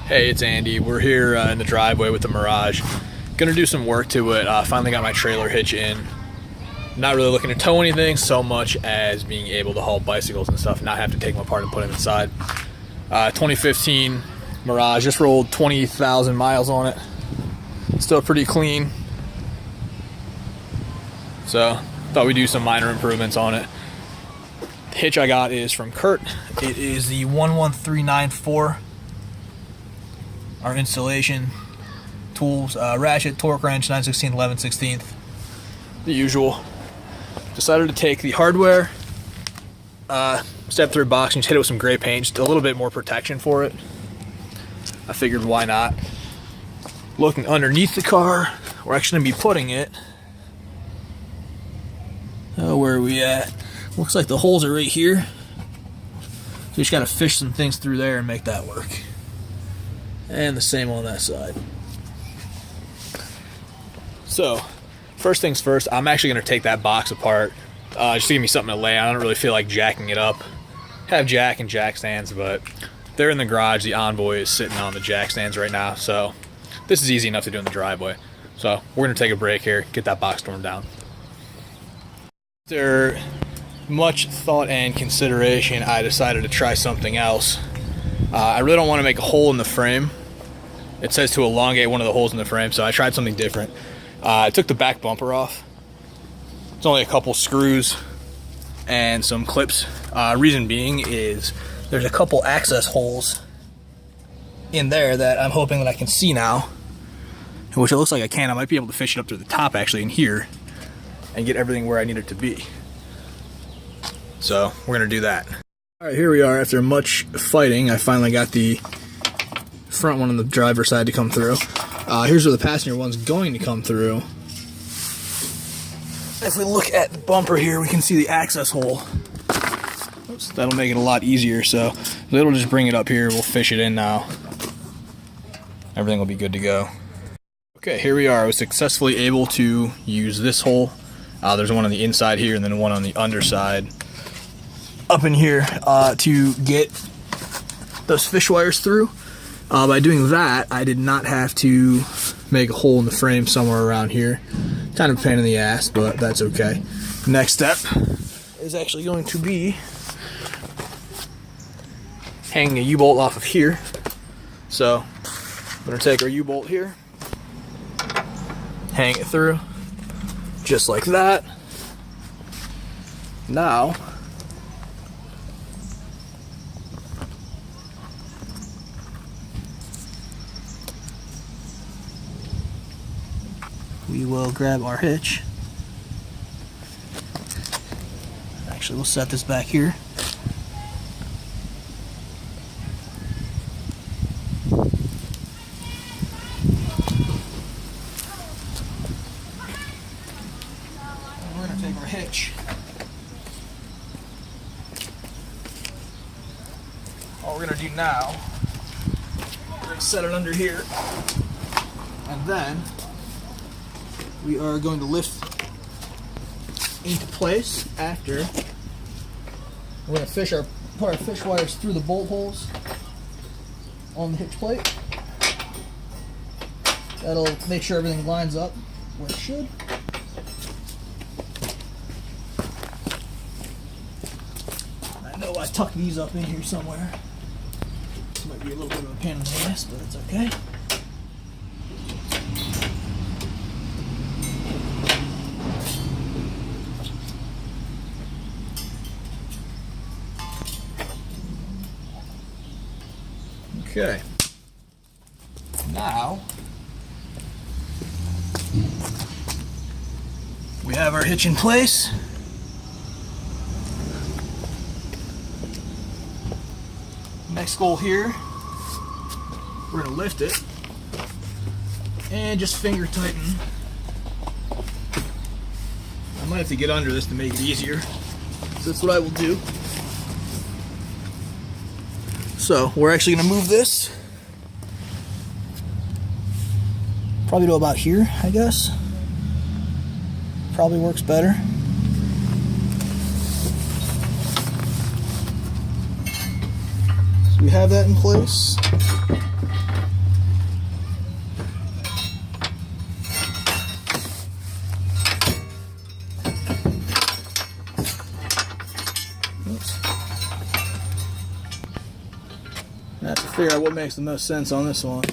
Hey, it's Andy. We're here in the driveway with the Mirage. Gonna do some work to it. Finally got my trailer hitch in. Not really looking to tow anything so much as being able to haul bicycles and stuff, not have to take them apart and put them inside. 2015 Mirage, just rolled 20,000 miles on it. Still pretty clean. So, thought we'd do some minor improvements on it. The hitch I got is from Kurt. It is the 11394. Our installation tools, ratchet, torque wrench, 9/16, 11/16, the usual. Decided to take the hardware, step through box and just hit it with some gray paint, just a little bit more protection for it. I figured why not. Looking underneath the car, we're actually going to be putting it. Oh, where are we at? Looks like the holes are right here. So we just got to fish some things through there and make that work. And the same on that side. So, first things first, I'm actually going to take that box apart just to give me something to lay on. I don't really feel like jacking it up. Have jack and jack stands, but they're in the garage. The Envoy is sitting on the jack stands right now, so this is easy enough to do in the driveway. So, we're going to take a break here, get that box torn down. After much thought and consideration, I decided to try something else. I really don't want to make a hole in the frame. It says to elongate one of the holes in the frame, so I tried something different. I took the back bumper off. It's only a couple screws and some clips. Reason being is there's a couple access holes in there that I'm hoping that I can see now, which it looks like I can. I might be able to fish it up to the top actually in here and get everything where I need it to be. So we're gonna do that. All right, here we are. After much fighting, I finally got the front one on the driver's side to come through. Here's where the passenger one's going to come through. If we look at the bumper here, we can see the access hole. Oops, that'll make it a lot easier, so it'll just bring it up here. We'll fish it in now. Everything will be good to go. Okay, here we are. I was successfully able to use this hole. There's one on the inside here and then one on the underside up in here to get those fish wires through. By doing that, I did not have to make a hole in the frame somewhere around here. Kind of a pain in the ass, but that's okay. Next step is actually going to be hanging a U-bolt off of here. So I'm going to take our U-bolt here, hang it through, just like that. Now, we will grab our hitch. Actually, we'll set this back here. And we're going to take our hitch. All we're going to do now, we're going to set it under here, and then we are going to lift into place after. We're going to put our fish wires through the bolt holes on the hitch plate. That'll make sure everything lines up where it should. I know I tucked these up in here somewhere. This might be a little bit of a pain in the ass, but it's okay. Okay. Now we have our hitch in place. Next goal here, we're going to lift it and just finger tighten. I might have to get under this to make it easier, so that's what I will do. So we're actually going to move this probably to about here, I guess. Probably works better. So we have that in place. figure out what makes the most sense on this one.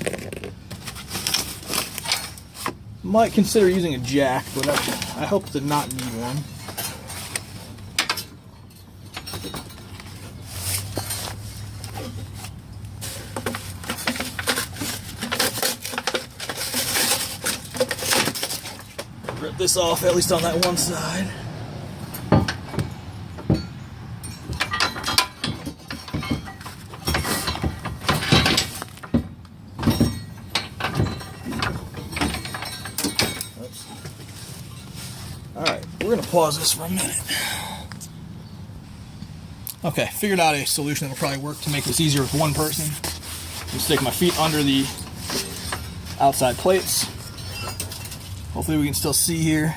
Might consider using a jack, but I hope to not need one. Rip this off, at least on that one side. Alright, we're going to pause this for a minute. Okay, figured out a solution that will probably work to make this easier with one person. Just stick my feet under the outside plates. Hopefully we can still see here.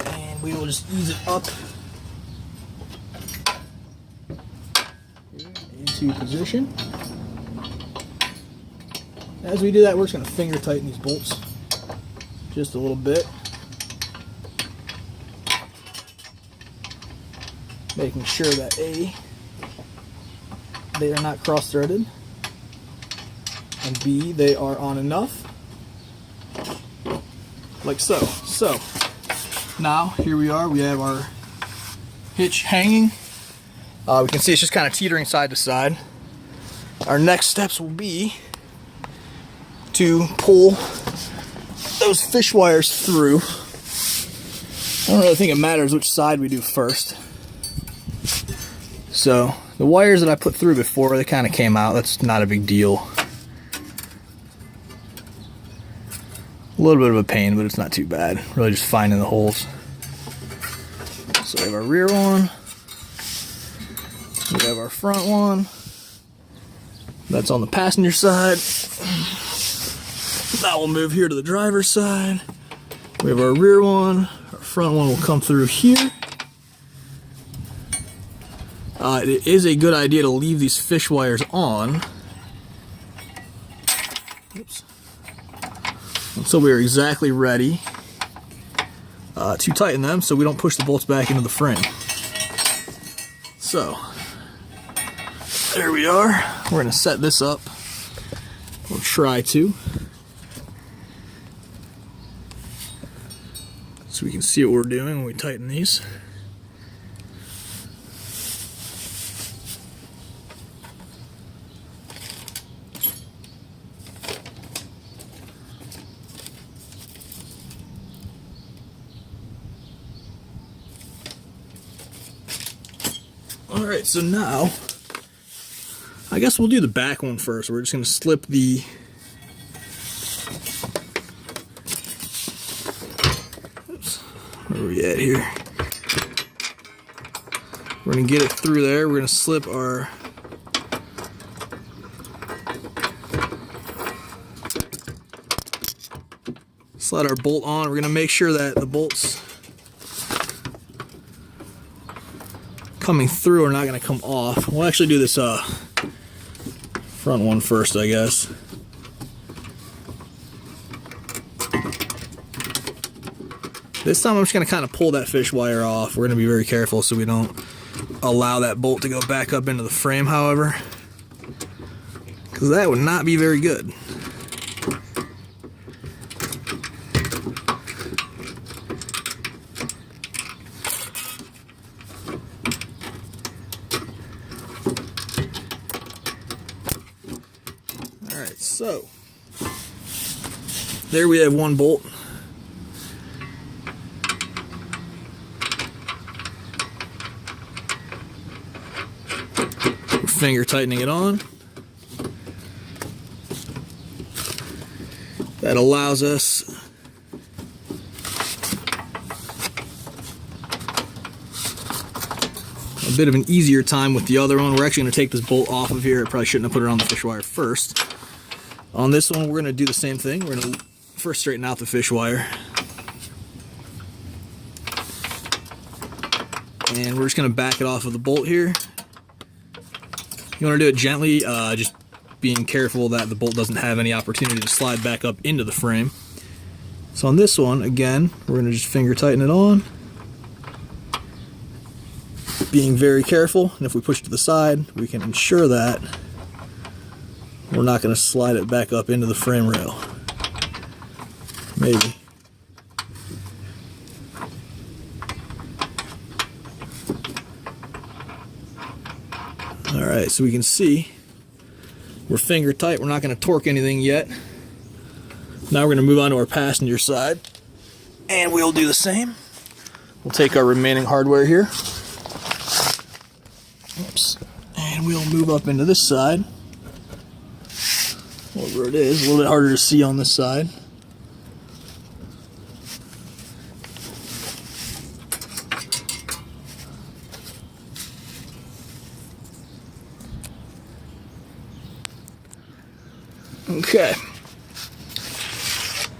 And we will just ease it up into position. As we do that, we're just going to finger tighten these bolts just a little bit. Making sure that A, they are not cross-threaded, and B, they are on enough, like so. So, now, here we are, we have our hitch hanging. We can see it's just kind of teetering side to side. Our next steps will be to pull those fish wires through. I don't really think it matters which side we do first. So, the wires that I put through before, they kind of came out. That's not a big deal. A little bit of a pain, but it's not too bad. Really just finding the holes. So we have our rear one. We have our front one. That's on the passenger side. That will move here to the driver's side. We have our rear one. Our front one will come through here. It is a good idea to leave these fish wires on. Oops. Until we are exactly ready to tighten them so we don't push the bolts back into the frame. So, there we are. We're going to set this up. We'll try to. So we can see what we're doing when we tighten these. Alright, so now, I guess we'll do the back one first. We're just going to slip the where are we at here? We're going to get it through there. We're going to slip our slide our bolt on. We're going to make sure that the bolts coming through are not going to come off. We'll actually do this front one first, I guess. This time I'm just going to kind of pull that fish wire off. We're going to be very careful so we don't allow that bolt to go back up into the frame, however, because that would not be very good. Alright, so there we have one bolt. Finger tightening it on. That allows us a bit of an easier time with the other one. We're actually going to take this bolt off of here. I probably shouldn't have put it on the fish wire first. On this one, we're going to do the same thing. We're going to first straighten out the fish wire. And we're just going to back it off of the bolt here. You want to do it gently, just being careful that the bolt doesn't have any opportunity to slide back up into the frame. So on this one, again, we're going to just finger tighten it on. being very careful, and if we push it to the side, we can ensure that we're not going to slide it back up into the frame rail. Maybe. Alright, so we can see we're finger tight. We're not going to torque anything yet. Now we're going to move on to our passenger side, and we'll do the same. We'll take our remaining hardware here. Oops. And we'll move up into this side. Whatever it is, a little bit harder to see on this side. Okay.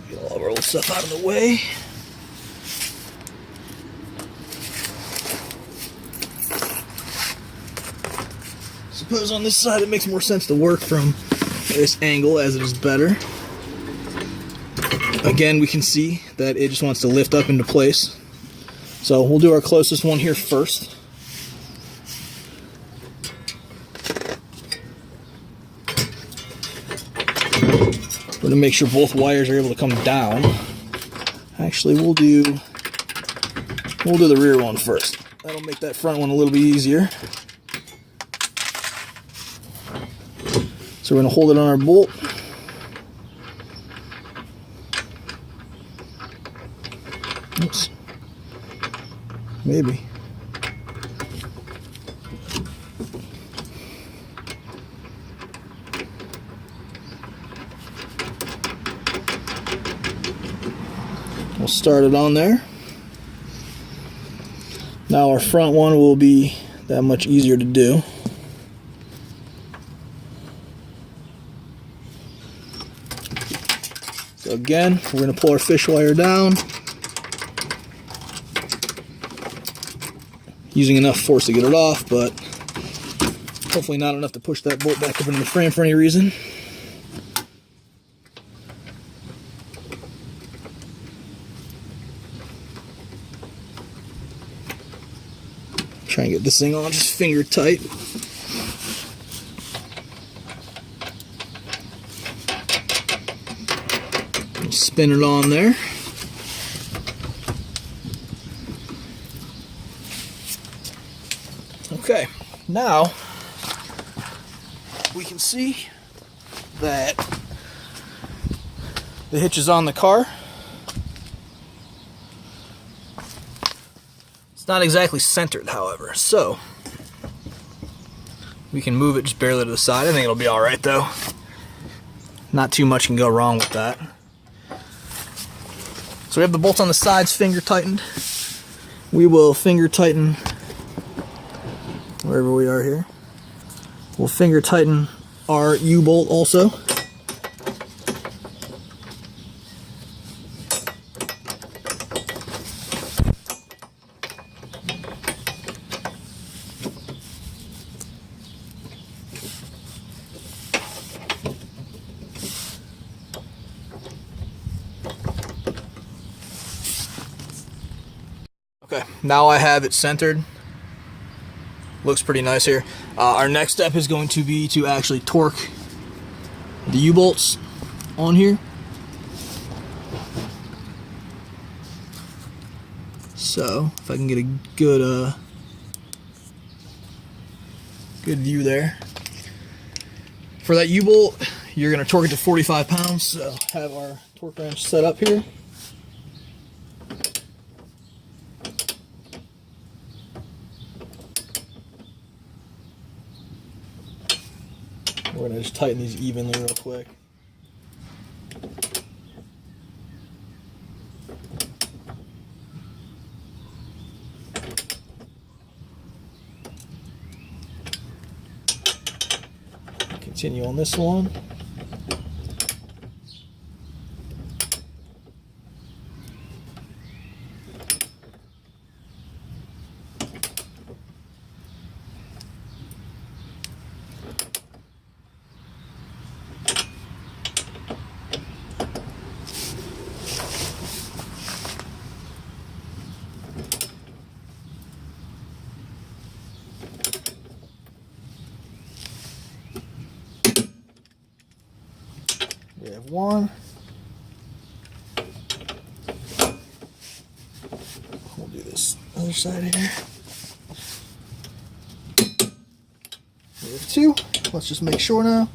Get all of our old stuff out of the way. Suppose on this side it makes more sense to work from this angle as it is better. Again, we can see that it just wants to lift up into place. So we'll do our closest one here first. We're going to make sure both wires are able to come down. Actually, we'll do the rear one first. That'll make that front one a little bit easier. So we're going to hold it on our bolt. Oops. Maybe. We'll start it on there. Now our front one will be that much easier to do. So again, we're going to pull our fish wire down, using enough force to get it off, but hopefully not enough to push that bolt back up into the frame for any reason. Try and get this thing on just finger tight. Spin it on there. Okay, now we can see that the hitch is on the car. It's not exactly centered, however, so we can move it just barely to the side. I think it'll be all right, though. Not too much can go wrong with that. So we have the bolts on the sides finger tightened. We will finger tighten wherever we are here. We'll finger tighten our U-bolt also. Okay, now I have it centered. Looks pretty nice here. Our next step is going to be to actually torque the U-bolts on here. So, if I can get a good view there. For that U-bolt, you're going to torque it to 45 pounds. So, have our torque wrench set up here. We're going to just tighten these evenly real quick. Continue on this one. We have one. We'll do this other side here. We have two. Let's just make sure now.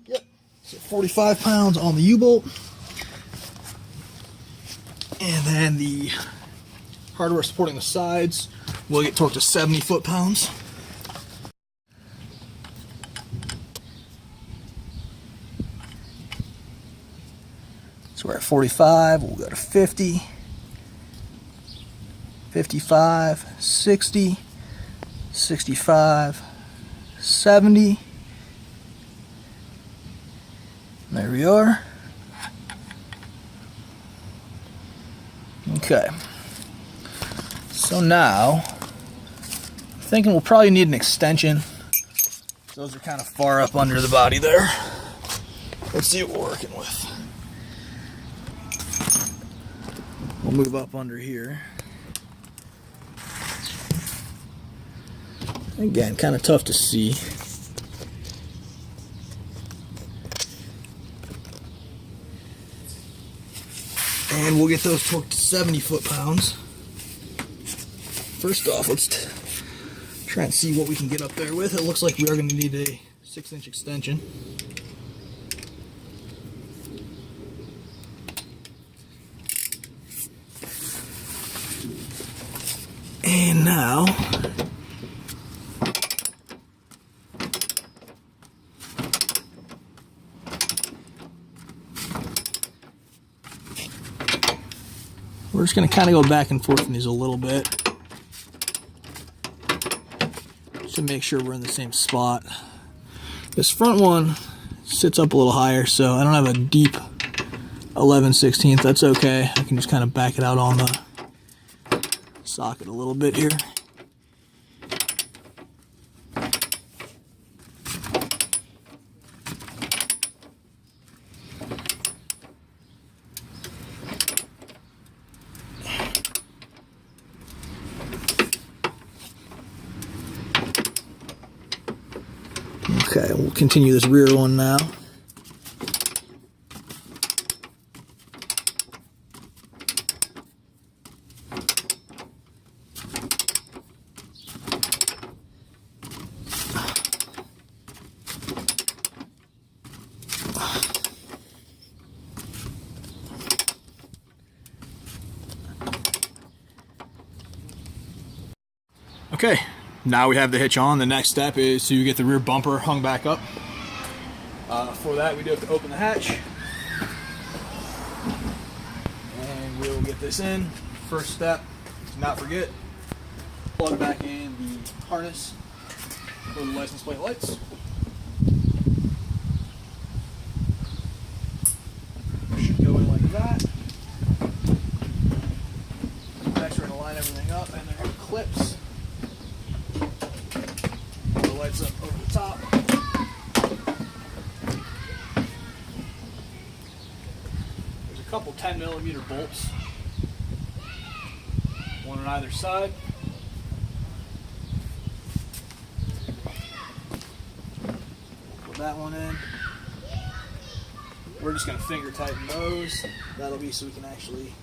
Yep. So 45 pounds on the U-bolt. And then the hardware supporting the sides will get torqued to 70 foot-pounds. So we're at 45, we'll go to 50, 55, 60, 65, 70. There we are. Okay. So now, I'm thinking we'll probably need an extension. Those are kind of far up under the body there. Let's see what we're working with. We'll move up under here. Again, kind of tough to see. And we'll get those torqued to 70 foot-pounds. First off, let's try and see what we can get up there with. It looks like we are going to need a 6-inch extension. And now, we're just going to kind of go back and forth in these a little bit to make sure we're in the same spot. This front one sits up a little higher, so I don't have a deep 11/16. That's okay. I can just kind of back it out on the socket a little bit here. Okay, we'll continue this rear one now. Okay, now we have the hitch on. The next step is to get the rear bumper hung back up. For that, we do have to open the hatch. And we'll get this in. First step, do not forget, plug back in the harness for the license plate lights. Should go in like that. Next, we're going to line everything up, and there are clips. Lights up over the top. There's a couple 10mm bolts, one on either side. Put that one in. We're just going to finger tighten those. That'll be so we can actually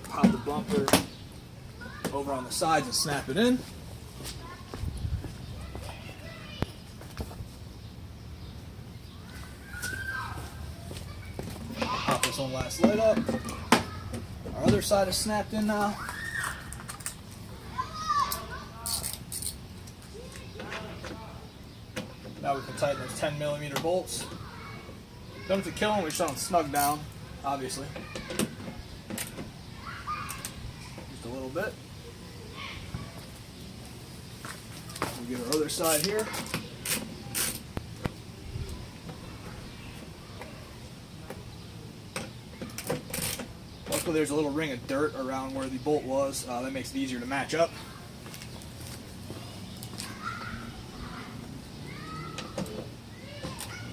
pop the bumper over on the sides and snap it in. Pop this one last light up. Our other side is snapped in now. Now we can tighten those 10mm bolts. Don't have to kill them, we just want them snug down, obviously. Just a little bit. We'll get our other side here. Luckily there's a little ring of dirt around where the bolt was. That makes it easier to match up.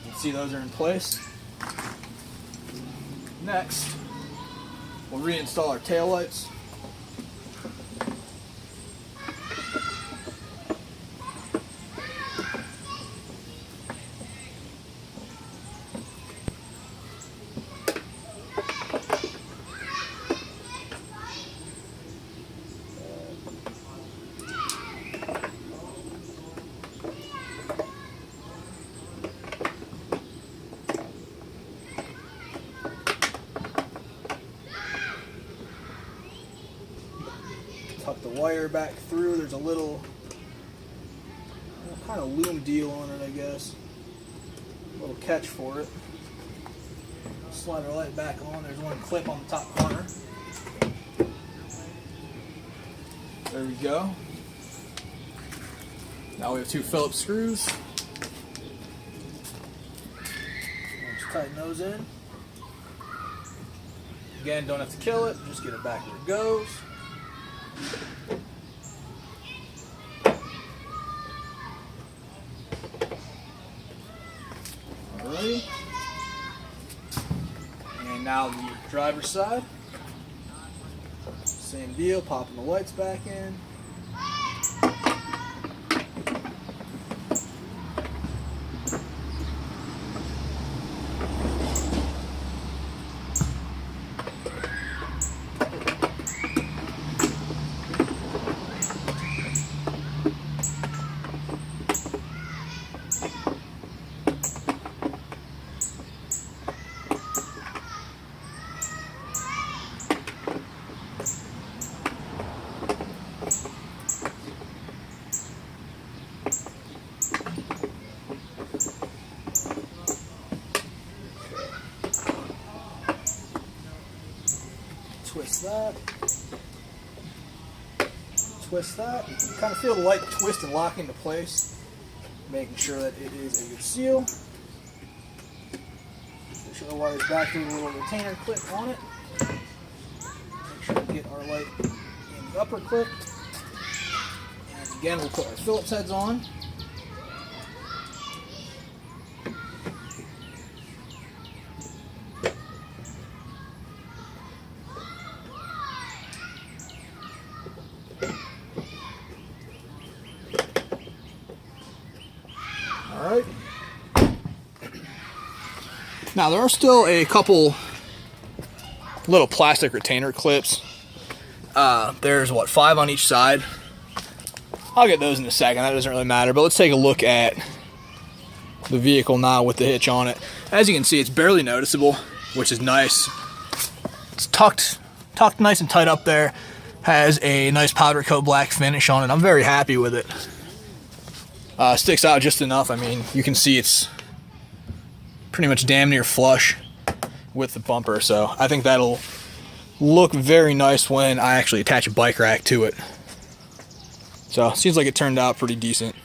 You can see those are in place. Next, we'll reinstall our taillights. the wire back through. There's a little kind of loom deal on it, I guess. A little catch for it. Slide our light back on. There's one clip on the top corner. There we go. Now we have 2 Phillips screws. Just tighten those in. Again, don't have to kill it, just get it back where it goes. Alrighty. And now the driver's side. Same deal, popping the lights back in. Twist that. Twist that. You can kind of feel the light twist and lock into place, making sure that it is a good seal. Make sure the wire's back through the little retainer clip on it. Make sure we get our light in the upper clip. And again, we'll put our Phillips heads on. Alright. Now there are still a couple little plastic retainer clips. There's what, 5 on each side. I'll get those in a second, that doesn't really matter, but let's take a look at the vehicle now with the hitch on it. As you can see, it's barely noticeable, which is nice. It's tucked nice and tight up there. Has a nice powder coat black finish on it. I'm very happy with it. Sticks out just enough. I mean, you can see it's pretty much damn near flush with the bumper, so I think that'll look very nice when I actually attach a bike rack to it. So seems like it turned out pretty decent.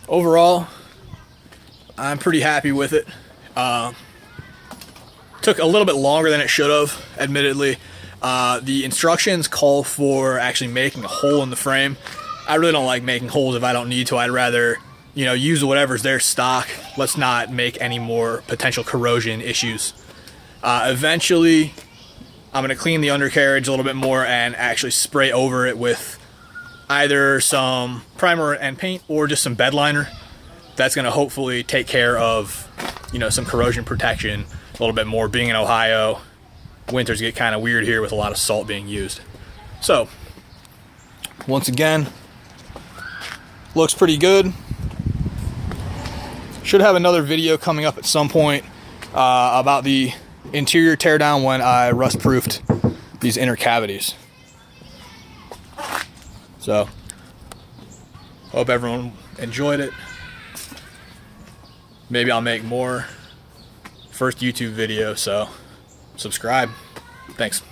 Overall, I'm pretty happy with it. Took a little bit longer than it should have, admittedly. The instructions call for actually making a hole in the frame. I really don't like making holes if I don't need to. I'd rather, use whatever's there stock. Let's not make any more potential corrosion issues. Eventually, I'm going to clean the undercarriage a little bit more and actually spray over it with either some primer and paint or just some bed liner. That's going to hopefully take care of, some corrosion protection a little bit more. Being in Ohio, winters get kind of weird here with a lot of salt being used. So, once again, looks pretty good. Should have another video coming up at some point about the interior teardown when I rust proofed these inner cavities. So, hope everyone enjoyed it. Maybe I'll make more. First YouTube video, so subscribe. Thanks.